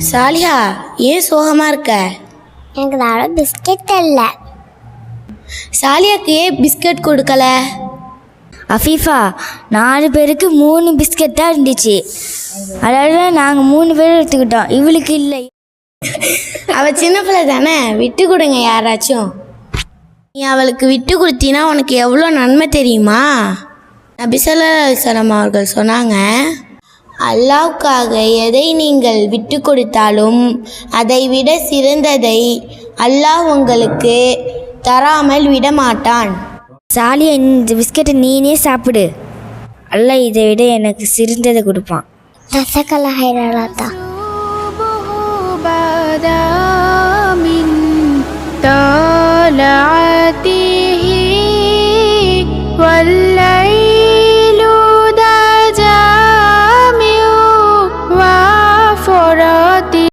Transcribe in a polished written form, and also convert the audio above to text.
சாலிஹா, ஏன் சோகமா இருக்க? எனக்கு யாரும் பிஸ்கெட் இல்லை. சாலியாக்கு ஏன் பிஸ்கட் கொடுக்கல? அஃபீஃபா, 4 பேருக்கு 3 பிஸ்கட் தான் இருந்துச்சு. அதாவது நாங்கள் 3 பேர் எடுத்துக்கிட்டோம், இவளுக்கு இல்லை. அவ சின்ன பிள்ளை தானே, விட்டு கொடுங்க யாராச்சும். நீ அவளுக்கு விட்டு கொடுத்தீன்னா உனக்கு எவ்வளோ நன்மை தெரியுமா? நபி ஸல்லல்லாஹு அலைஹி வஸல்லம் அவர்கள் சொன்னாங்க, அல்லாஹ்வுக்காக எதை நீங்கள் விட்டு கொடுத்தாலும் அதை விட சிறந்ததை அல்லாஹ் உங்களுக்கு தராமல் விடமாட்டான். சாலியா, இந்த பிஸ்கட்டை நீனே சாப்பிடு, அல்லாஹ் இதை விட எனக்கு சிறந்ததை கொடுப்பான். ஜஸாக்கல்லாஹ் ஹைரன். طالعت